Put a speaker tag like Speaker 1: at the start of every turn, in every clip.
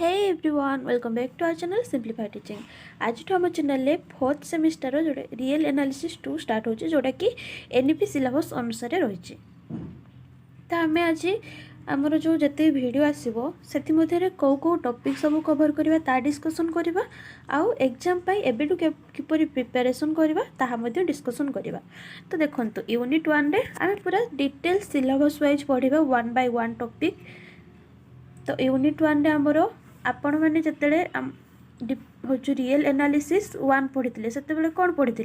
Speaker 1: Hey everyone, welcome back to our channel Simplified Teaching. आज तो आम चैनल फोर्थ सेमिस्टर जो रियल एनालिसिस 2 स्टार्ट हो जोटा कि NEP सिलेबस अनुसार रही। तो आम आज आमर जो जिते वीडियो आसो से कौ कौ टॉपिक सब कवर करवा ता डिस्कसन करवा आउ एग्जाम पाई एबेटू किपरि प्रिपरेशन करवा ताहा मध्ये डिस्कसन करवा। तो देखंतु यूनिट 1 रे आम पूरा डिटेल सिलेबस वाइज पढ़िबा 1 बाय 1 टॉपिक। तो यूनिट 1 रे हमरो आपण मैंने जिते हूँ रियल एनालिसिस 1 पढ़ी से कौन पढ़ी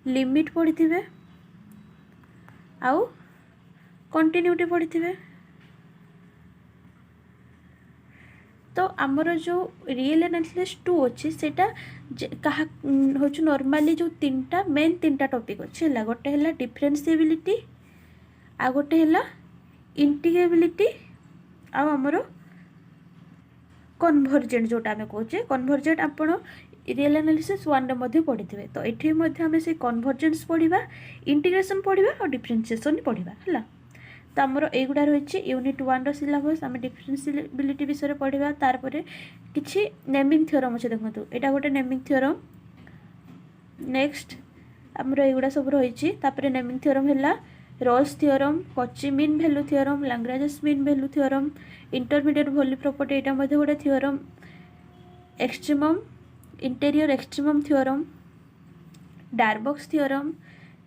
Speaker 1: लिमिट पढ़ी आउ कंटिन्यूटी पढ़ी। तो आमर जो रियल एनालिसिस 2 अच्छी सेटा हूँ नॉर्मली जो मेन 3टा टॉपिक अच्छे है गोटे है डिफरेंशिएबिलिटी आ गोटे है इंटीग्रेबिलिटी आमर कन्वर्जेंट जोटा आम कहे कन्वर्जेंट आपण रियल एनालिसिस 1 रे पढ़ी थे। तो ये आम से कन्वर्जेंस पढ़ा इंटीग्रेशन पढ़ा और डिफरेंशिएशन पढ़ा है। तो आमर युगुड़ा रही यूनिट 1 सिलेबस आम डिफरेंशिएबिलिटी विषय पढ़ा तार किसी नेमिंग थ्योरम अच्छे देखो यहाँ गोटे नेमिंग थ्योरम नेक्स्ट आमर युगुड़ा सब रही नेमिंग थ्योरम है Rolle's theorem Cauchy mean value theorem Lagrange mean value theorem intermediate value property यहाँ गोटे theorem extremum interior extremum theorem Darboux theorem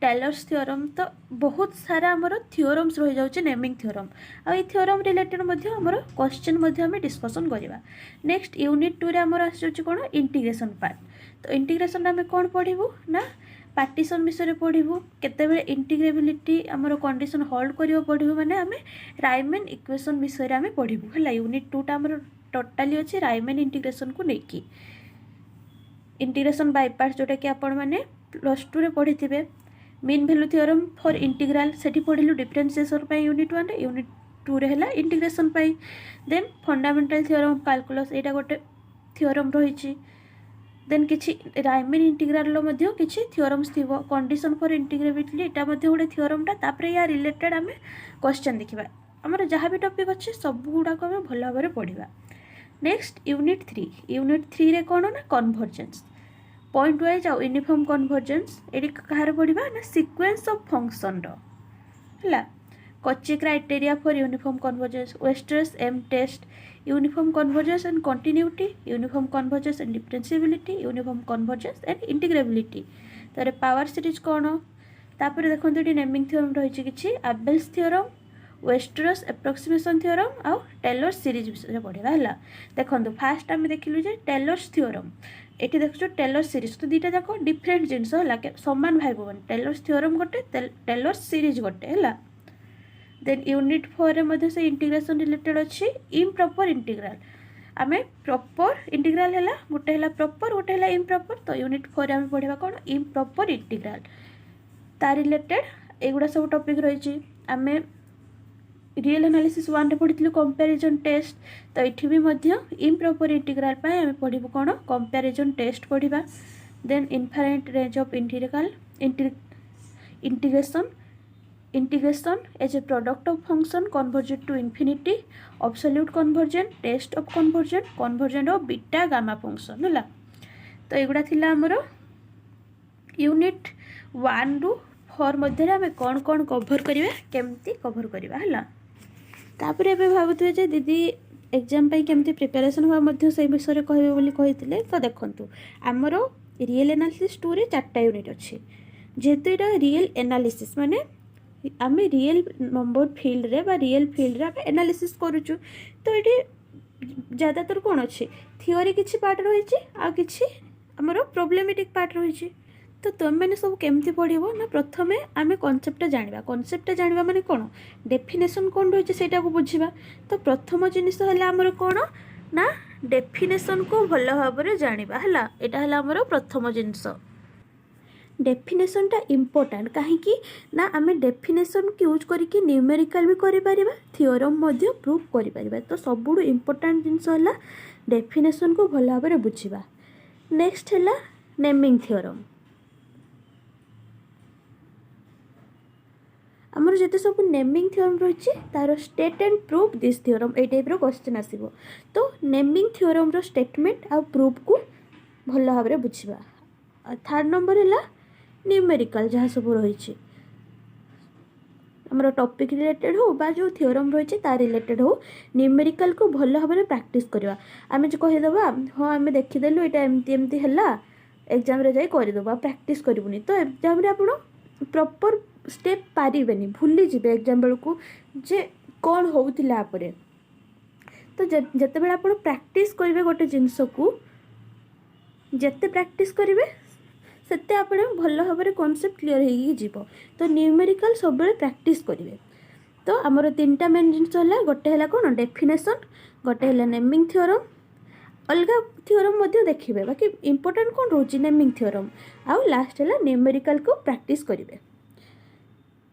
Speaker 1: Taylor's theorem. तो बहुत सारा आमर थ्योरम्स रही जाऊँ नेमिंग थ्योरम आ थ्योरम रिलेटेड आमर क्वेश्चन आम डिस्कसन करवा। नेक्स्ट यूनिट 2 रे आमर आसुची कोन इंटीग्रेशन पार्ट। तो इंटीग्रेशन आम कौन पढ़ू ना पार्टीशन विषय पढ़ू केतेबेले इंटीग्रेबिलिटी आमर कंडीशन होल्ड करियो पढ़ू माने आम रायमैन इक्वेशन विषय आम पढ़ू है। यूनिट 2 टा आमर टोटाली अच्छे रायमैन इंटीग्रेशन को लेकिन इंटीग्रेशन बाय पार्ट्स जोटा कि आपण माने प्लस 2 रे पढ़ी थे mean value theorem for integral सेठी पढ़िलु डिफरेंशिएशन पाई यूनिट 1 रे यूनिट 2 रे हला इंटीग्रेशन पाई देन फंडामेंटल थ्योरम कैलकुलस एटा गोटे थ्योरम रही देन किसी रायमैन इंटीग्राल किसी थ्योरम्स थी कंडीशन फॉर इंटीग्रेबिलिटी एटा गोटे थ्योरमटा तापर या रिलेटेड आम क्वेश्चन देखा आमर जहाँ भी टॉपिक अच्छे सब गुड़ाक आम भल भाव में पढ़ा। नेक्स्ट यूनिट 3 रे कौन ना कन्वर्जेंस पॉइंट वाइज आउ यूनिफॉर्म कन्वर्जेंस ये कहार पढ़ा ना सीक्वेंस ऑफ फंक्शन है Cauchy criteria for uniform convergence Weierstrass M test uniform convergence and continuity uniform convergence and differentiability uniform convergence and integrability. तो पावर सीरीज कौन तापर देखो ये नेमिंग थ्योरम रही किसी Abel's theorem Weierstrass approximation theorem आउ Taylor's series विषय पढ़ा है। देखो फास्ट आम देखिलु जे टेलर्स थ्योरम ये देखो टेलर्स सीरीज तो दुईटा जाक डिफरेंट जिनस है सामान भाई भवन टेलर्स थ्योरम गोटे टेलर्स सीरीज गोटे है। देन यूनिट 4 रे से इंटीग्रेशन रिलेटेड अच्छी इम्प्रॉपर इंटीग्रल आम प्रॉपर इंटीग्रल है गोटे है प्रॉपर गोटे है इम्प्रॉपर। तो यूनिट 4 आम पढ़ा कौन इम्प्रॉपर इंटीग्रल ता रिलेटेड एगुड़ा सब टॉपिक रही आम रियल एनालिसिस 1 रे पढ़ी कंपैरिजन टेस्ट। तो ये भी इम्प्रॉपर इंटीग्रल आम पढ़ू कौन कंपैरिजन टेस्ट पढ़ा then infinite range of integration as a product of function convergent to infinity absolute convergent test of convergent of beta gamma function है। तो एगुड़ा थिला हमर यूनिट 1 रू 4 मध्य आम कौन कौन कवर करवा केमती कवर करवा है। तापर एबे भाबुथे जे दीदी एग्जाम पाई केमती प्रिपरेशन हुआ से विषय कहबे बोली कहिथिले। तो देखंतु आमर रियल एनालिसिस 2 रे 4टा यूनिट अच्छे जेहेतु यहाँ रियल एनालिसिस माने आम रियल नंबर फील्ड रे बा रियल फील्ड रे आम एनालिसिस करूचु। तो ये ज़्यादातर कौन अच्छे थियोरी किसी पार्ट रही आ किसी आमर प्रोब्लेमेटिक पार्ट रही। तो तुम मैंने सब केमती पढ़ो ना प्रथमे आम कनसेप्ट जाना माने कौन डेफिनेशन कौन रही है को बुझा। तो प्रथम जिनिस है आमर कौन ना डेफिनेशन को भल भाव में जाना है यहाँ आमर प्रथम जिनस डेफिनेशनटा इम्पोर्टाट कहीं ना आम डेफिनेशन को यूज करके न्यूमेरिकल भी करें थ्योरम प्रूफ करें। तो सबुठ इम्पोर्टाट जिनस है डेफिनेशन को भल भाव में बुझा। नेक्स्ट है नेमिंग थ्योरम आमर जिते सब नेमिंग थ्योरम रही तार state and proof this theorem ये टाइप क्वेश्चन आसो। तो नेमिंग थ्योरम रो स्टेटमेंट आ प्रूफ को भल भाव में बुझा। थर्ड नंबर है न्यूमेरिकल जहाँ सब रही आमर टॉपिक रिलेटेड हो बा जो थ्योरम रही है रिलेटेड हो न्यूमेरिकल को भल भाव में प्रैक्टिस करवा। आम जो कहीदे हाँ आम देखीदेलु यहाँ एमती एमती है एग्जाम रे जाई करदेबा प्रैक्टिस करूनी तो एग्जाम रे आपण प्रॉपर स्टेप पारिबेनी भूली जिबे एग्जाम बेलू जे कौन होउथिला आपरे। तो जते बेला आपण प्रैक्टिस करिवे गोटे जिंस को जते प्रैक्टिस करिवे सेते आपण भल भाव में कॉन्सेप्ट क्लियर हो जीवो। तो न्यूमेरिकल सब बेले प्रैक्टिस करिवे। तो आमर तीनटा मेन जिनस है गोटे है कौन डेफिनेशन गोटे है नेमिंग थ्योरम अलग थ्योरम देखिए बाकी इंपोर्टेंट कौन रोज नेमिंग थ्योरम आउ लास्ट है न्यूमेरिकल को प्रैक्टिस करिवे।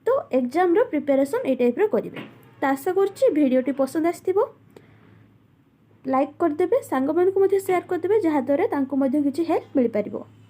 Speaker 1: तो एग्जाम रो प्रिपरेशन ए टाइप रो करिवे। तो आशा करछि वीडियोटी पसंद आस्थिबो लाइक करदेबे सांग मान को शेयर करदेबे जहाँ द्वारा तांको किछि हेल्प मिल पारिबो।